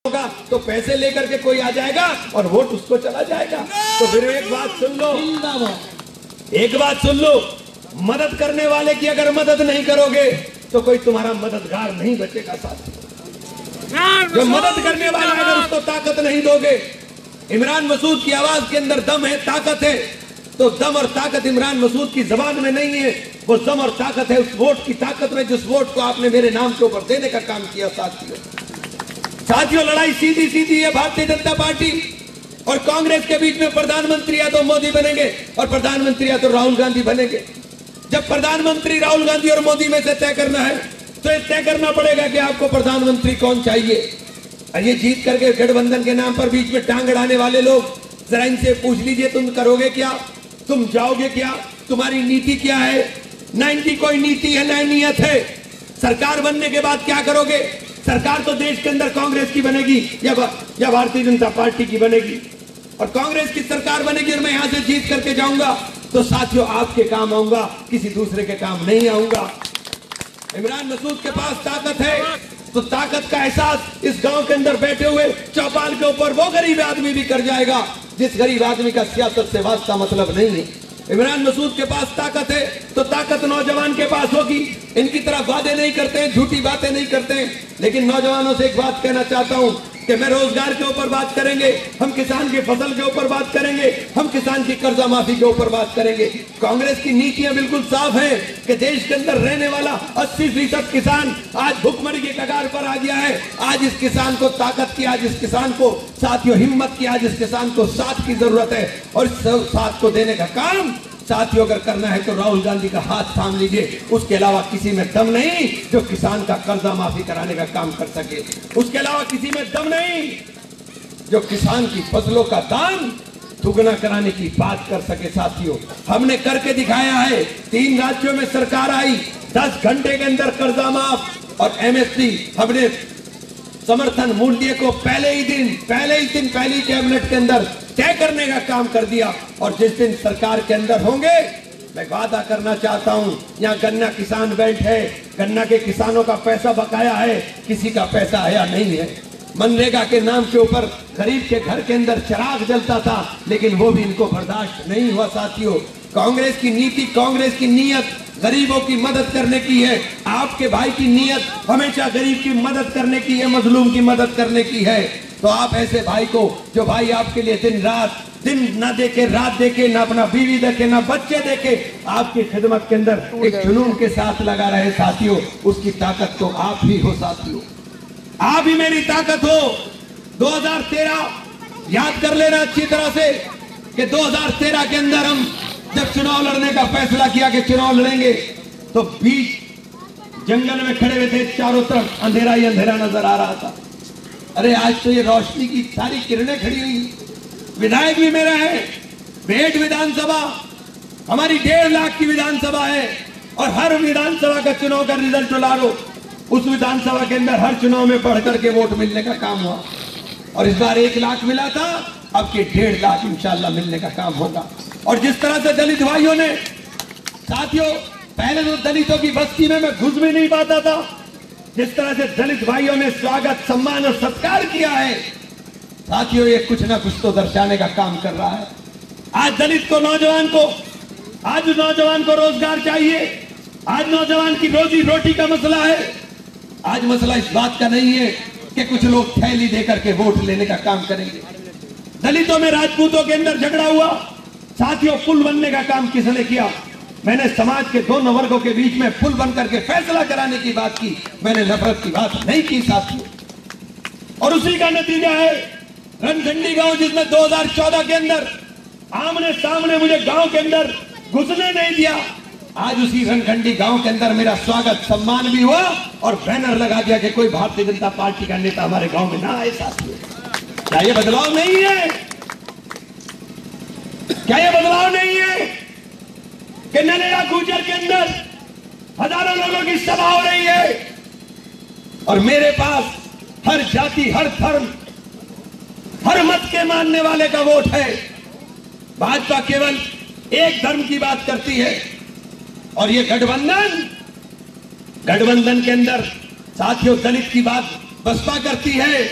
होगा तो पैसे लेकर के कोई आ जाएगा और वोट उसको चला जाएगा। तो फिर एक बात सुन लो, मदद करने वाले की अगर मदद नहीं करोगे तो कोई तुम्हारा मददगार नहीं बचेगा साथ। जो मदद करने वाला अगर उसको ताकत नहीं दोगे, इमरान मसूद की आवाज के अंदर दम है, ताकत है, तो दम और ताकत इमरान मसूद की जबान में नहीं है, वो दम और ताकत है उस वोट की ताकत में, जिस वोट को आपने मेरे नाम के ऊपर देने का काम किया। साथियों लड़ाई सीधी सीधी है। भारतीय जनता पार्टी और कांग्रेस के बीच में प्रधानमंत्री या तो मोदी बनेंगे और प्रधानमंत्री या तो राहुल गांधी बनेंगे। जब प्रधानमंत्री राहुल गांधी और मोदी में से तय करना है तो ये तय करना पड़ेगा कि आपको प्रधानमंत्री कौन चाहिए। और ये जीत करके गठबंधन के नाम पर बीच में टांग अड़ाने वाले लोग, जरा इनसे पूछ लीजिए तुम करोगे क्या, तुम जाओगे क्या, तुम्हारी नीति क्या है। ना इनकी कोई नीति है, ना नीयत है। सरकार बनने के बाद क्या करोगे? सरकार तो देश के अंदर कांग्रेस की बनेगी या भारतीय जनता पार्टी की बनेगी, और कांग्रेस की सरकार बनेगी और मैं यहां से जीत करके जाऊंगा तो साथियों आपके काम आऊंगा, किसी दूसरे के काम नहीं आऊंगा। इमरान मसूद के पास ताकत है तो ताकत का एहसास इस गांव के अंदर बैठे हुए चौपाल के ऊपर वो गरीब आदमी भी कर जाएगा जिस गरीब आदमी का सियासत से वास्ता मतलब नहीं है। इमरान मसूद के पास ताकत है तो ताकत नौजवान के पास होगी। इनकी तरह वादे नहीं करते हैं, झूठी बातें नहीं करते हैं, लेकिन नौजवानों से एक बात कहना चाहता हूं कि मैं रोजगार के ऊपर बात करेंगे, हम किसान की फसल के ऊपर बात करेंगे, हम किसान की कर्जा माफी के ऊपर बात करेंगे। कांग्रेस की नीतियां बिल्कुल साफ हैं कि देश के अंदर रहने वाला 80% किसान आज भुखमरी के कगार पर आ गया है। आज इस किसान को ताकत की, आज इस किसान को साथियों हिम्मत की, आज इस किसान को साथ की जरूरत है, और इस साथ को देने का काम साथियों अगर करना है तो राहुल गांधी का हाथ थाम लीजिए। उसके अलावा किसी में दम नहीं जो किसान का कर्जा माफी कराने का काम कर सके। उसके अलावा किसी में दम नहीं जो किसान की फसलों का दाम दुगना कराने की बात कर सके। साथियों हमने करके दिखाया है। 3 राज्यों में सरकार आई, 10 घंटे के अंदर कर्जा माफ और एमएसपी हमने समर्थन मूल्य को पहले ही दिन पहली कैबिनेट के अंदर तय करने का काम कर दिया। और जिस दिन सरकार के अंदर होंगे, मैं वादा करना चाहता हूं, यहाँ गन्ना किसान बेल्ट है, गन्ना के किसानों का पैसा बकाया है, किसी का पैसा आया नहीं है। मनरेगा के नाम के ऊपर गरीब के घर के अंदर चिराग जलता था, लेकिन वो भी इनको बर्दाश्त नहीं हुआ। साथियों कांग्रेस की नीति, कांग्रेस की नीयत गरीबों की मदद करने की है। आपके भाई की नीयत हमेशा गरीब की मदद करने की है, मजलूम की मदद करने की है। तो आप ऐसे भाई को, जो भाई आपके लिए दिन ना देखे, रात देखे, ना अपना बीवी देखे, ना बच्चे देखे, आपकी खिदमत के अंदर एक जुनून के साथ लगा रहे, साथियों उसकी ताकत तो आप ही हो। साथियों आप ही मेरी ताकत हो। 2013 याद कर लेना अच्छी तरह से कि 2013 के अंदर हम जब चुनाव लड़ने का फैसला किया कि चुनाव लड़ेंगे, तो बीच जंगल में खड़े हुए थे, चारों तरफ अंधेरा ही अंधेरा नजर आ रहा था। अरे आज तो ये रोशनी की सारी किरणें खड़ी हुई। विधायक भी मेरा है, बेट विधानसभा हमारी 1.5 लाख की विधानसभा है, और हर विधानसभा का चुनाव का रिजल्ट ला लो, उस विधानसभा के अंदर हर चुनाव में बढ़ करके वोट मिलने का काम हुआ। और इस बार 1 लाख मिला था, अब के 1.5 लाख इंशाल्लाह मिलने का काम होगा। और जिस तरह से दलित भाइयों ने, साथियों पहले तो दलितों की बस्ती में मैं घुस भी नहीं पाता था, जिस तरह से दलित भाइयों ने स्वागत, सम्मान और सत्कार किया है, साथियों ये कुछ ना कुछ तो दर्शाने का काम कर रहा है। आज दलित को, आज नौजवान को रोजगार चाहिए, आज नौजवान की रोजी रोटी का मसला है। आज मसला इस बात का नहीं है कि कुछ लोग थैली देकर के वोट लेने का काम करेंगे। दलितों में, राजपूतों के अंदर झगड़ा हुआ, साथियों पुल बनने का काम किसने किया? मैंने समाज के दोनों वर्गों के बीच में पुल बनकर के फैसला कराने की बात की, मैंने नफरत की बात नहीं की साथियों। और उसी का नतीजा है रनखंडी गांव, जिसमें 2014 के अंदर आमने सामने मुझे गांव के अंदर घुसने नहीं दिया। आज उसी रनखंडी गांव के अंदर मेरा स्वागत, सम्मान भी हुआ और बैनर लगा दिया कि कोई भारतीय जनता पार्टी का नेता हमारे गांव में ना आए। साथियों क्या ये बदलाव नहीं है? क्या ये बदलाव नहीं है कि नरेगा गुजर के अंदर हजारों लोगों की सभा हो रही है, और मेरे पास हर जाति, हर धर्म, हर मत के मानने वाले का वोट है। भाजपा केवल एक धर्म की बात करती है, और ये गठबंधन के अंदर साथियों दलित की बात बसपा करती है।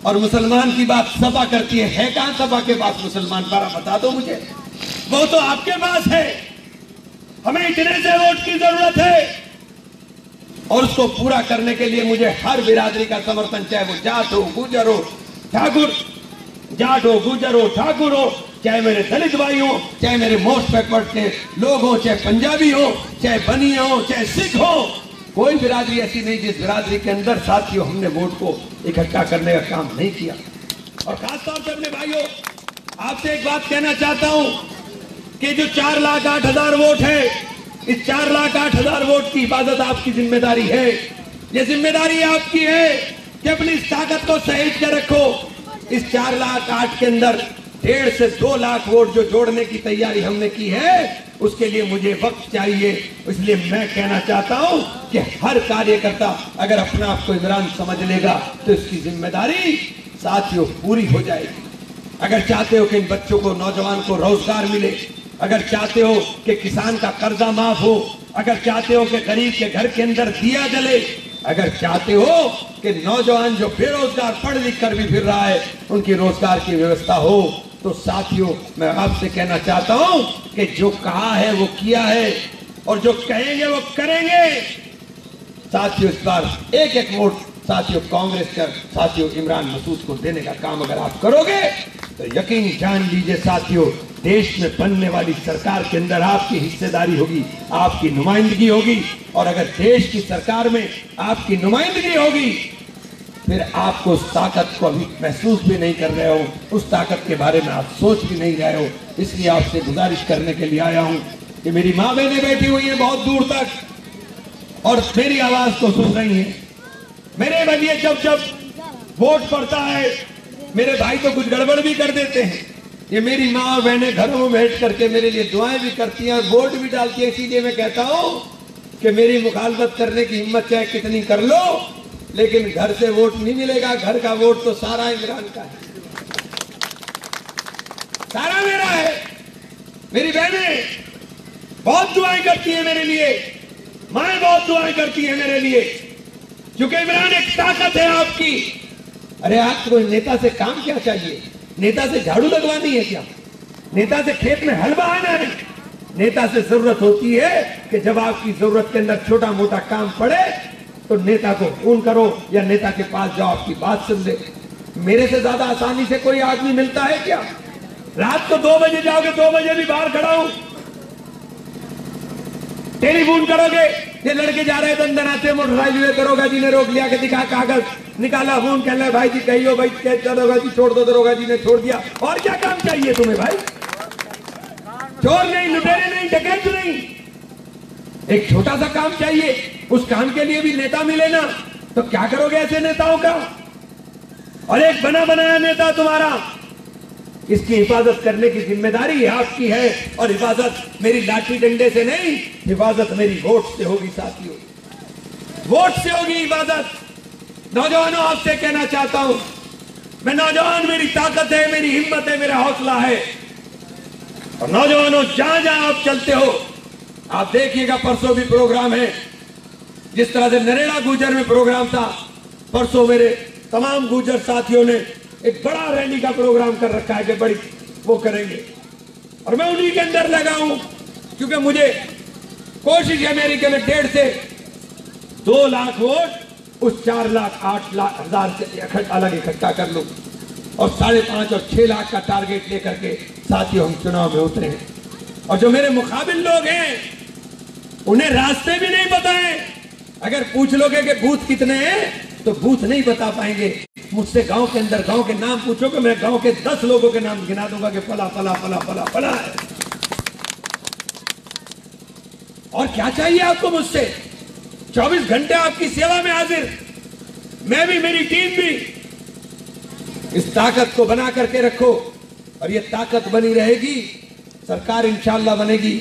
और मुसलमान की बात सपा करती है कहां सपा के पास मुसलमान? बारा बता दो मुझे। वो तो आपके पास है। हमें इतने से वोट की जरूरत है और उसको पूरा करने के लिए मुझे हर बिरादरी का समर्थन, चाहे वो जाट हो, गुजर हो, ठाकुर, जाट हो, गुजर हो, ठाकुर हो, चाहे मेरे दलित भाई हो, चाहे मेरे मोस्ट बैकवर्ड के लोग हो, चाहे पंजाबी हो, चाहे बनिया हो, चाहे सिख हो, कोई बिरादरी ऐसी नहीं जिस बिरादरी के अंदर साथियों हमने वोट को इकट्ठा करने का काम नहीं किया। और खासतौर से अपने भाइयों, आपसे एक बात कहना चाहता हूं कि जो 4,08,000 वोट है, इस 4,08,000 वोट की हिफाजत आपकी जिम्मेदारी है। ये जिम्मेदारी आपकी है कि अपनी इस ताकत को सहेज कर रखो। इस 4,08,000 के अंदर 1.5 से 2 लाख वोट जो जोड़ने की तैयारी हमने की है, उसके लिए मुझे वक्त चाहिए। इसलिए मैं कहना चाहता हूं कि हर कार्यकर्ता अगर अपना आप को इमरान समझ लेगा तो इसकी जिम्मेदारी साथियों पूरी हो जाएगी। अगर चाहते हो कि इन बच्चों को, नौजवान को रोजगार मिले, अगर चाहते हो कि किसान का कर्जा माफ हो, अगर चाहते हो कि गरीब के घर के अंदर दिया जले, अगर चाहते हो कि नौजवान जो बेरोजगार पढ़ लिख कर भी फिर रहा है उनकी रोजगार की व्यवस्था हो, तो साथियों मैं आपसे कहना चाहता हूं कि जो कहा है वो किया है और जो कहेंगे वो करेंगे। साथियों इस बार एक एक वोट साथियों कांग्रेस का, साथियों इमरान मसूद को देने का काम अगर आप करोगे तो यकीन जान लीजिए साथियों, देश में बनने वाली सरकार के अंदर आपकी हिस्सेदारी होगी, आपकी नुमाइंदगी होगी। और अगर देश की सरकार में आपकी नुमाइंदगी होगी, फिर आपको उस ताकत को अभी महसूस भी नहीं कर रहे हो, उस ताकत के बारे में आप सोच भी नहीं रहे हो। इसलिए आपसे गुजारिश करने के लिए आया हूं कि मेरी माँ बहनें बैठी हुई हैं बहुत दूर तक और मेरी आवाज को सुन रही हैं। मेरे लिए जब जब वोट पड़ता है, मेरे भाई तो कुछ गड़बड़ भी कर देते हैं, ये मेरी माँ और बहनें घरों में बैठ करके मेरे लिए दुआएं भी करती हैं और वोट भी डालती है। इसीलिए मैं कहता हूं कि मेरी मुखालफत करने की हिम्मत चाहे कितनी कर लो, लेकिन घर से वोट नहीं मिलेगा। घर का वोट तो सारा इमरान का है, सारा मेरा है। मेरी बहनें बहुत दुआएं करती हैं मेरे लिए, माएं बहुत दुआएं करती हैं मेरे लिए, क्योंकि इमरान एक ताकत है आपकी। अरे आपको नेता से काम क्या चाहिए? नेता से झाड़ू लगवानी है क्या? नेता से खेत में हल बहाना है? नेता से जरूरत होती है कि जब आपकी जरूरत के अंदर छोटा मोटा काम पड़े तो नेता को फोन करो या नेता के पास जाओ, आपकी बात सुन ले। मेरे से ज्यादा आसानी से कोई आदमी मिलता है क्या? रात को 2 बजे जाओगे, 2 बजे भी बाहर खड़ा हूं, टेलीफोन करोगे, ये लड़के जा रहे थे दनाते मोटरसाइकिल दरोगा जी ने रोक लिया कि दिखा कागज, निकाला फोन, कह रहा भाई जी कहियो भाई, दरोगा जी छोड़ दो, दरोगा जी ने छोड़ दिया। और क्या काम चाहिए तुम्हें भाई? चोर नहीं, लुटेरे नहीं, डकैत नहीं, एक छोटा सा काम चाहिए। उस काम के लिए भी नेता मिले ना तो क्या करोगे ऐसे नेताओं का? और एक बना बनाया नेता तुम्हारा, इसकी हिफाजत करने की जिम्मेदारी आपकी है। और हिफाजत मेरी लाठी डंडे से नहीं, हिफाजत मेरी वोट से होगी साथियों, वोट से होगी हिफाजत। नौजवानों आपसे कहना चाहता हूं, मैं नौजवान, मेरी ताकत है, मेरी हिम्मत है, मेरा हौसला है। और नौजवानों जहां जहां आप चलते हो, आप देखिएगा परसों भी प्रोग्राम है, जिस तरह से नरेला गुजर में प्रोग्राम था, परसों मेरे तमाम गुजर साथियों ने एक बड़ा रैली का प्रोग्राम कर रखा है कि बड़ी वो करेंगे, और मैं उन्हीं के अंदर लगा हूं, क्योंकि मुझे कोशिश है मेरी कि मैं 1.5 से 2 लाख वोट उस 4,08,000 से अलग इकट्ठा कर लूं और 5.5 और 6 लाख का टारगेट लेकर के साथियों हम चुनाव में उतरे हैं। और जो मेरे मुकाबिल लोग हैं उन्हें रास्ते भी नहीं पता है। अगर पूछ लोगे कि बूथ कितने हैं तो बूथ नहीं बता पाएंगे। मुझसे गांव के अंदर गांव के नाम पूछोगे, मैं गांव के 10 लोगों के नाम गिना दूंगा कि फला फला फला फला फला है। और क्या चाहिए आपको मुझसे? 24 घंटे आपकी सेवा में हाजिर, मैं भी, मेरी टीम भी। इस ताकत को बना करके रखो और ये ताकत बनी रहेगी, सरकार इंशाल्लाह बनेगी।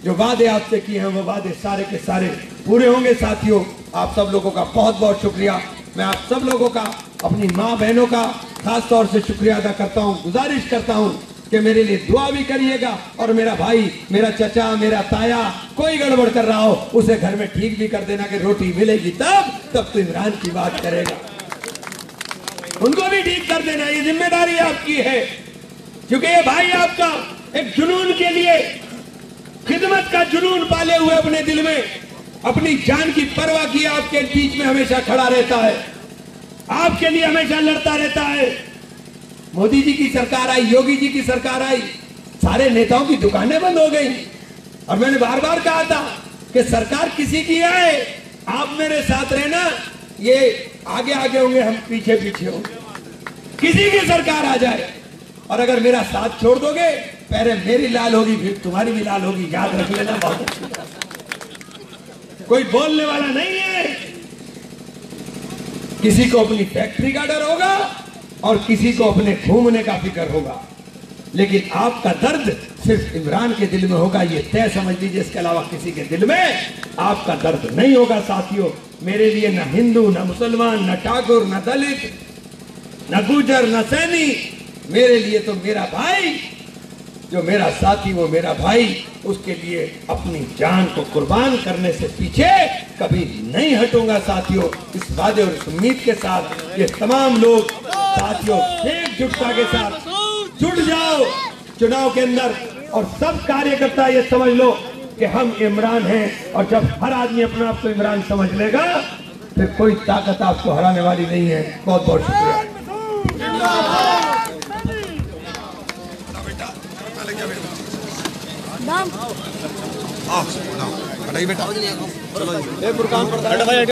जो वादे आपसे किए हैं वो वादे सारे के सारे पूरे होंगे। साथियों आप सब लोगों का बहुत बहुत शुक्रिया। मैं आप सब लोगों का, अपनी माँ बहनों का खास तौर से शुक्रिया अदा करता हूँ। गुजारिश करता हूँ कि मेरे लिए दुआ भी करिएगा और मेरा भाई, मेरा चचा, मेरा ताया कोई गड़बड़ कर रहा हो उसे घर में ठीक भी कर देना कि रोटी मिलेगी तब तो इमरान की बात करेगा। उनको भी ठीक कर देना, ये जिम्मेदारी आपकी है। क्योंकि ये भाई आपका एक जुनून के लिए, खिदमत का जुनून पाले हुए अपने दिल में, अपनी जान की परवाह किए आपके बीच में हमेशा खड़ा रहता है, आपके लिए हमेशा लड़ता रहता है। मोदी जी की सरकार आई, योगी जी की सरकार आई, सारे नेताओं की दुकानें बंद हो गई। और मैंने बार बार कहा था कि सरकार किसी की आए, आप मेरे साथ रहना, ये आगे आगे होंगे, हम पीछे पीछे होंगे। किसी की सरकार आ जाए और अगर मेरा साथ छोड़ दोगे, पहले मेरी लाल होगी फिर तुम्हारी भी लाल होगी, याद रख लेना। बहुत अच्छी बात। कोई बोलने वाला नहीं है। किसी को अपनी फैक्ट्री का डर होगा और किसी को अपने घूमने का फिक्र होगा, लेकिन आपका दर्द सिर्फ इमरान के दिल में होगा, ये तय समझ लीजिए। इसके अलावा किसी के दिल में आपका दर्द नहीं होगा। साथियों, मेरे लिए न हिंदू, न मुसलमान, न ठाकुर, न दलित, न गुजर, न सैनी, मेरे लिए तो मेरा भाई, जो मेरा साथी वो मेरा भाई, उसके लिए अपनी जान को कुर्बान करने से पीछे कभी नहीं हटूंगा। साथियों, इस वादे और इस उम्मीद के साथ ये तमाम लोग साथियों एकजुटता के साथ जुड़ जाओ चुनाव के अंदर, और सब कार्यकर्ता ये समझ लो कि हम इमरान हैं। और जब हर आदमी अपना आप को इमरान समझ लेगा, फिर कोई ताकत आपको हराने वाली नहीं है। बहुत बहुत शुक्रिया। बेटा